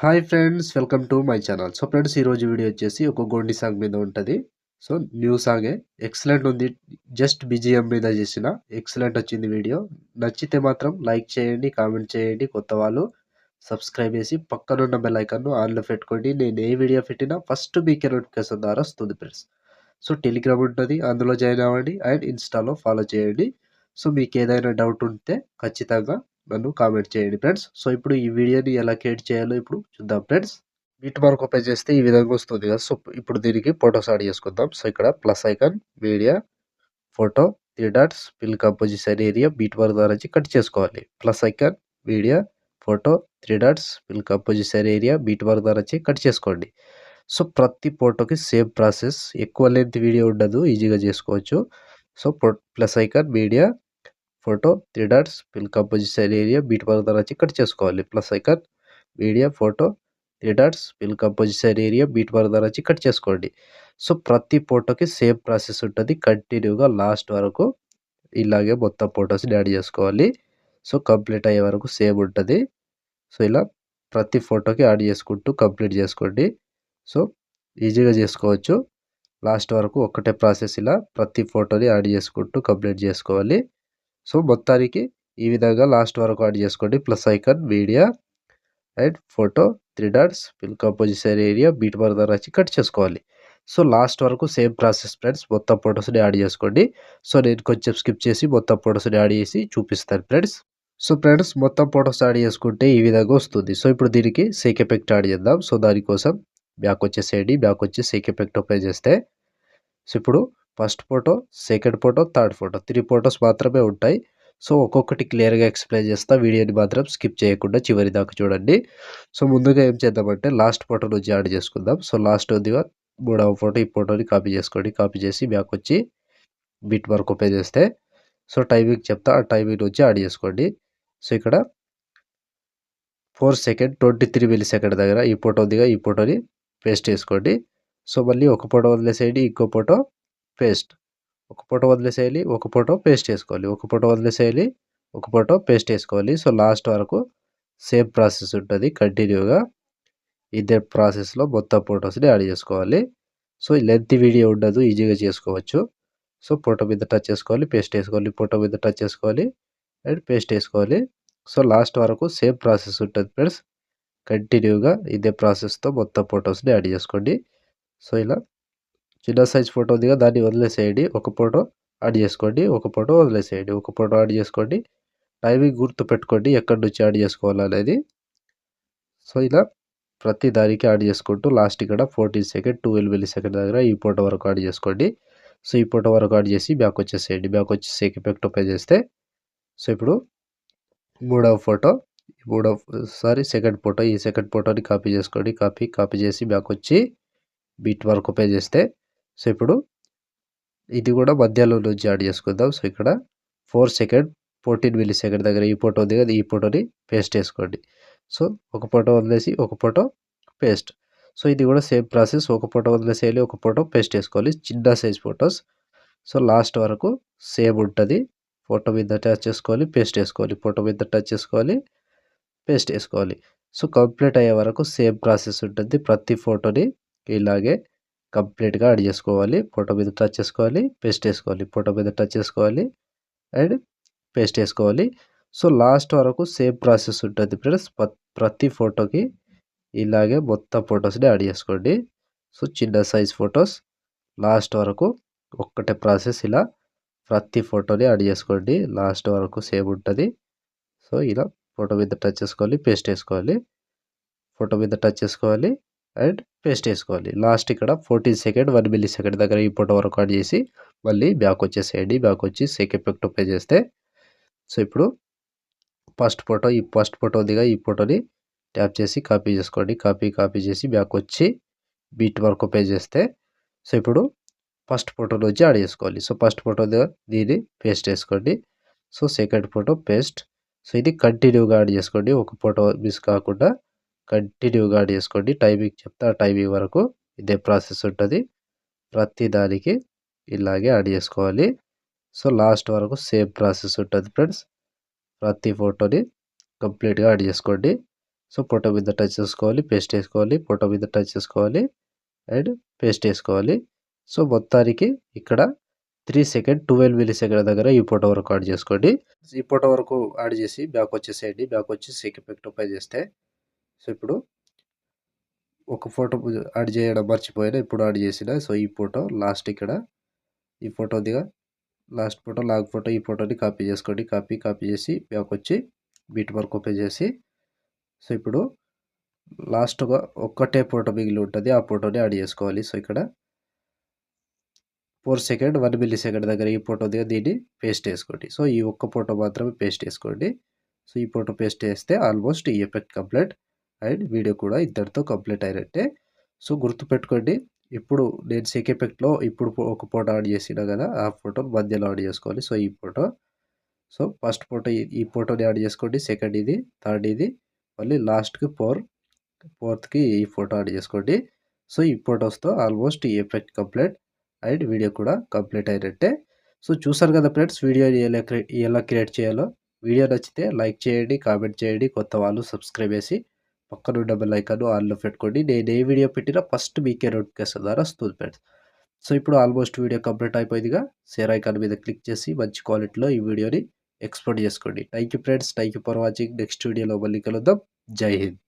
Hi friends, welcome to my channel. So friends, ఈరోజు video వచ్చేసి ఒక గోండి సాంగ్ మీద ఉంటుంది. సో న్యూ సాంగే, ఎక్సలెంట్ ఉంది. జస్ట్ బీజీఎం మీద చేసిన ఎక్సలెంట్ వచ్చింది వీడియో. నచ్చితే మాత్రం లైక్ చేయండి, కామెంట్ చేయండి. కొత్త వాళ్ళు సబ్స్క్రైబ్ చేసి పక్కనున్న బెల్ ఐకాన్ను ఆన్లో పెట్టుకోండి. నేను ఏ వీడియో పెట్టినా ఫస్ట్ మీకే నోటిఫికేషన్ ద్వారా వస్తుంది ఫ్రెండ్స్. సో టెలిగ్రామ్ ఉంటుంది, అందులో జాయిన్ అవ్వండి. అండ్ ఇన్స్టాలో ఫాలో చేయండి. సో మీకు ఏదైనా డౌట్ ఉంటే ఖచ్చితంగా నన్ను కామెంట్ చేయండి ఫ్రెండ్స్. సో ఇప్పుడు ఈ వీడియోని ఎలా క్రియేట్ చేయాలో ఇప్పుడు చూద్దాం ఫ్రెండ్స్. వీటి మార్క్ ఓపెన్ చేస్తే ఈ విధంగా వస్తుంది కదా. సో ఇప్పుడు దీనికి ఫొటోస్ యాడ్ చేసుకుందాం. సో ఇక్కడ plus icon, media, photo, 3 dots, fill composition area, beat mark ద్వారా కట్ చేసుకోవాలి. Plus icon, media, photo, 3 dots, fill composition area, beat mark ద్వారా కట్ చేసుకోండి. సో ప్రతి ఫోటోకి సేమ్ ప్రాసెస్. ఎక్కువ లెంత్ వీడియో ఉండదు, ఈజీగా చేసుకోవచ్చు. So plus icon, media, photo, 3 dots, fill composition area, beat mark ద్వారా కట్ చేసుకోవాలి. Plus icon, media, photo, 3 dots, fill composition area, beat mark ద్వారా కట్ చేసుకోండి. సో ప్రతి ఫోటోకి సేమ్ ప్రాసెస్ ఉంటుంది. కంటిన్యూగా లాస్ట్ వరకు ఇలాగే మొత్తం ఫోటోస్ని యాడ్ చేసుకోవాలి. సో కంప్లీట్ అయ్యే వరకు సేమ్ ఉంటుంది. సో ఇలా ప్రతి ఫోటోకి యాడ్ చేసుకుంటూ కంప్లీట్ చేసుకోండి. సో ఈజీగా చేసుకోవచ్చు. లాస్ట్ వరకు ఒక్కటే ప్రాసెస్, ఇలా ప్రతి ఫోటోని యాడ్ చేసుకుంటూ కంప్లీట్ చేసుకోవాలి. సో మొత్తానికి ఈ విధంగా లాస్ట్ వరకు యాడ్ చేసుకోండి. Plus icon, media and photo, 3 dots, fill composition area, beat mark ద్వారా కట్ చేసుకోవాలి. సో లాస్ట్ వరకు సేమ్ ప్రాసెస్ ఫ్రెండ్స్. మొత్తం ఫోటోస్ని యాడ్ చేసుకోండి. సో నేను కొంచెం స్కిప్ చేసి మొత్తం ఫోటోస్ని యాడ్ చేసి చూపిస్తాను ఫ్రెండ్స్. సో ఫ్రెండ్స్, మొత్తం ఫోటోస్ యాడ్ చేసుకుంటే ఈ విధంగా వస్తుంది. సో ఇప్పుడు దీనికి సేక్ ఎఫెక్ట్ యాడ్ చేద్దాం. సో దానికోసం బ్యాక్ వచ్చేసేయండి. బ్యాక్ వచ్చి సేక్ ఎఫెక్ట్ ఓపెన్ చేస్తే, సో ఇప్పుడు first photo, second photo, third photo, 3 photos మాత్రమే ఉంటాయి. సో ఒక్కొక్కటి క్లియర్గా ఎక్స్ప్లెయిన్ చేస్తా. వీడియోని మాత్రం స్కిప్ చేయకుండా చివరి దాకా చూడండి. సో ముందుగా ఏం చేద్దామంటే లాస్ట్ ఫోటో నుంచి యాడ్ చేసుకుందాం. సో లాస్ట్ ఉందిగా మూడవ ఫోటో, ఈ ఫోటోని కాపీ చేసుకోండి. కాపీ చేసి బ్యాక్ వచ్చి బిట్ మార్క్ ఓపెన్ చేస్తే, సో టైమింగ్ చెప్తా, ఆ టైమింగ్ నుంచి యాడ్ చేసుకోండి. సో ఇక్కడ 4 సెకండ్ 23 మిల్లీ సెకండ్ దగ్గర ఈ ఫోటో ఉందిగా, ఈ ఫోటోని పేస్ట్ చేసుకోండి. సో మళ్ళీ ఒక ఫోటో వదిలేసేయండి, ఇంకో ఫోటో పేస్ట్. ఒక ఫోటో వదిలేసేయాలి, ఒక ఫోటో పేస్ట్ చేసుకోవాలి. ఒక ఫోటో వదిలేసేయాలి, ఒక ఫోటో పేస్ట్ చేసుకోవాలి. సో లాస్ట్ వరకు సేమ్ ప్రాసెస్ ఉంటుంది. కంటిన్యూగా ఇదే ప్రాసెస్లో మొత్తం ఫోటోస్ని యాడ్ చేసుకోవాలి. సో లెంత్ వీడియో ఉండదు, ఈజీగా చేసుకోవచ్చు. సో ఫోటో మీద టచ్ చేసుకోవాలి, పేస్ట్ వేసుకోవాలి, ఫోటో మీద టచ్ చేసుకోవాలి అండ్ పేస్ట్ వేసుకోవాలి. సో లాస్ట్ వరకు సేమ్ ప్రాసెస్ ఉంటుంది ఫ్రెండ్స్. కంటిన్యూగా ఇదే ప్రాసెస్తో మొత్తం ఫొటోస్ని యాడ్ చేసుకోండి. సో ఇలా చిన్న సైజ్ ఫోటో ఉందిగా, దాన్ని వదిలేసేయండి. ఒక ఫోటో యాడ్ చేసుకోండి, ఒక ఫోటో వదిలేసేయండి, ఒక ఫోటో యాడ్ చేసుకోండి. టైమింగ్ గుర్తు పెట్టుకోండి ఎక్కడి నుంచి యాడ్ చేసుకోవాలనేది. సో ఇలా ప్రతి దానికి యాడ్ చేసుకుంటూ లాస్ట్ ఇక్కడ 14 సెకండ్ 12 మిల్లీ సెకండ్ దగ్గర ఈ ఫోటో వరకు యాడ్ చేసుకోండి. సో ఈ ఫోటో వరకు యాడ్ చేసి బ్యాక్ వచ్చేసేయండి. బ్యాక్ వచ్చి సేక్ ఎఫెక్ట్ ఓపెన్ చేస్తే, సో ఇప్పుడు మూడవ ఫోటో, సెకండ్ ఫోటో, ఈ సెకండ్ ఫోటోని కాపీ చేసుకోండి. కాపీ చేసి బ్యాక్ వచ్చి బిట్ మార్క్ ఓపెన్ చేస్తే, సో ఇప్పుడు ఇది కూడా మధ్యలో నుంచి యాడ్ చేసుకుందాం. సో ఇక్కడ 4 సెకండ్ 14 మిల్లీ సెకండ్ దగ్గర ఈ ఫోటో ఉంది కదా, ఈ ఫోటోని పేస్ట్ చేసుకోండి. సో ఒక ఫోటో వదిలేసి ఒక ఫోటో పేస్ట్. సో ఇది కూడా సేమ్ ప్రాసెస్. ఒక ఫోటో వదిలేసేయాలి, ఒక ఫోటో పేస్ట్ చేసుకోవాలి. చిన్న సైజ్ ఫొటోస్. సో లాస్ట్ వరకు సేమ్ ఉంటుంది. ఫోటో మీద టచ్ చేసుకోవాలి, పేస్ట్ వేసుకోవాలి, ఫోటో మీద టచ్ చేసుకోవాలి, పేస్ట్ వేసుకోవాలి. సో కంప్లీట్ అయ్యే వరకు సేమ్ ప్రాసెస్ ఉంటుంది. ప్రతి ఫోటోని ఇలాగే కంప్లీట్గా యాడ్ చేసుకోవాలి. ఫోటో మీద టచ్ చేసుకోవాలి, పేస్ట్ వేసుకోవాలి, ఫోటో మీద టచ్ చేసుకోవాలి అండ్ పేస్ట్ వేసుకోవాలి. సో లాస్ట్ వరకు సేమ్ ప్రాసెస్ ఉంటుంది ఫ్రెండ్స్. ప్రతి ఫోటోకి ఇలాగే మొత్తం ఫొటోస్ని యాడ్ చేసుకోండి. సో చిన్న సైజ్ ఫొటోస్ లాస్ట్ వరకు ఒక్కటే ప్రాసెస్. ఇలా ప్రతి ఫోటోని యాడ్ చేసుకోండి, లాస్ట్ వరకు సేమ్ ఉంటుంది. సో ఇలా ఫోటో మీద టచ్ చేసుకోవాలి, పేస్ట్ వేసుకోవాలి, ఫోటో మీద టచ్ చేసుకోవాలి అండ్ పేస్ట్ వేసుకోవాలి. లాస్ట్ ఇక్కడ 14 సెకండ్ 1 మిల్లీ సెకండ్ దగ్గర ఈ ఫోటో వరకు యాడ్ చేసి మళ్ళీ బ్యాక్ వచ్చేసేయండి. బ్యాక్ వచ్చి సేక్ ఎఫెక్ట్ ఓపెన్ చేస్తే, సో ఇప్పుడు ఫస్ట్ ఫోటో ఉందిగా, ఈ ఫోటోని ట్యాప్ చేసి కాపీ చేసుకోండి. కాపీ చేసి బ్యాక్ వచ్చి బిట్ మార్క్ ఓపెన్ చేస్తే, సో ఇప్పుడు ఫస్ట్ ఫోటో నుంచి యాడ్ చేసుకోవాలి. సో ఫస్ట్ ఫోటో దీన్ని పేస్ట్ వేసుకోండి. So second photo paste. So ఇది కంటిన్యూగా యాడ్ చేసుకోండి, ఒక ఫోటో మిస్ కాకుండా కంటిన్యూగా యాడ్ చేసుకోండి. టైమింగ్ చెప్తా, ఆ టైమింగ్ వరకు ఇదే ప్రాసెస్ ఉంటుంది. ప్రతి దానికి ఇలాగే యాడ్ చేసుకోవాలి. సో లాస్ట్ వరకు సేమ్ ప్రాసెస్ ఉంటుంది ఫ్రెండ్స్. ప్రతి ఫోటోని కంప్లీట్గా యాడ్ చేసుకోండి. సో ఫోటో మీద టచ్ చేసుకోవాలి, పేస్ట్ చేసుకోవాలి, ఫోటో మీద టచ్ చేసుకోవాలి అండ్ పేస్ట్ చేసుకోవాలి. సో మొత్తానికి ఇక్కడ 3 సెకండ్ 12 మిల్లీ సెకండ్ దగ్గర ఈ ఫోటో వరకు యాడ్ చేసుకోండి. ఈ ఫోటో వరకు యాడ్ చేసి బ్యాక్ వచ్చేసేయండి. బ్యాక్ వచ్చి సేక్ ఎఫెక్ట్ అప్లై చేస్తే సో ఇప్పుడు ఒక ఫోటో యాడ్ చేయడం మర్చిపోయినా, ఇప్పుడు యాడ్ చేసిన. సో ఈ ఫోటో లాస్ట్ ఇక్కడ ఈ ఫోటో దిగా లాస్ట్ ఫోటో లాగ్ ఫోటో ఈ ఫోటోని కాపీ చేసుకోండి. కాపీ చేసి బ్యాక్ వచ్చి బీట్ మార్క్ ఓపెన్ చేసి సో ఇప్పుడు లాస్ట్‌గా ఒక్కటే ఫోటో మిగిలి ఉంటది. ఆ ఫోటోని యాడ్ చేసుకోవాలి. సో ఇక్కడ 4 సెకండ్ 1 మిల్లీ సెకండ్ దగ్గర ఈ ఫోటో దిగా దీన్ని పేస్ట్ చేసుకోండి. సో ఈ ఒక్క ఫోటో మాత్రమే పేస్ట్ చేసుకోండి. సో ఈ ఫోటో పేస్ట్ చేస్తే ఆల్మోస్ట్ ఈ ఎఫెక్ట్ కంప్లీట్ అండ్ వీడియో కూడా ఇంతటితో కంప్లీట్ అయినట్టే. సో గుర్తుపెట్టుకోండి, ఇప్పుడు నేను సేక్ ఎఫెక్ట్‌లో ఇప్పుడు ఒక ఫోటో యాడ్ చేసినా కదా! ఆ ఫోటోని మధ్యలో యాడ్ చేసుకోవాలి. సో ఈ ఫోటో సో ఫస్ట్ ఫోటో ఈ ఫోటోని యాడ్ చేసుకోండి. సెకండ్ ఇది, థర్డ్ ఇది, మళ్ళీ లాస్ట్‌కి ఫోర్త్‌కి ఈ ఫోటో యాడ్ చేసుకోండి. సో ఈ ఫోటోస్‌తో ఆల్మోస్ట్ ఈ ఎఫెక్ట్ కంప్లీట్ అండ్ వీడియో కూడా కంప్లీట్ అయినట్టే. సో చూసారు కదా ఫ్రెండ్స్, వీడియోని ఎలా క్రియేట్ చేయాలో. వీడియో నచ్చితే లైక్ చేయండి, కామెంట్ చేయండి. కొత్త వాళ్ళు సబ్స్క్రైబ్ చేసి పక్కనున్న బెల్ ఐకాన్ ఆల్‌లో పెట్టుకోండి. నేను ఏ వీడియో పెట్టినా ఫస్ట్ మీకే నోటిఫికేషన్ ద్వారా వస్తుంది ఫ్రెండ్స్. సో ఇప్పుడు ఆల్మోస్ట్ వీడియో కంప్లీట్ అయిపోయిందిగా. షేర్ ఐకాన్ మీద క్లిక్ చేసి మంచి క్వాలిటీలో ఈ వీడియోని ఎక్స్‌పోర్ట్ చేసుకోండి. Thank you friends. Thank you for watching. Next వీడియోలో మళ్ళీ కలుద్దాం. జై హింద్.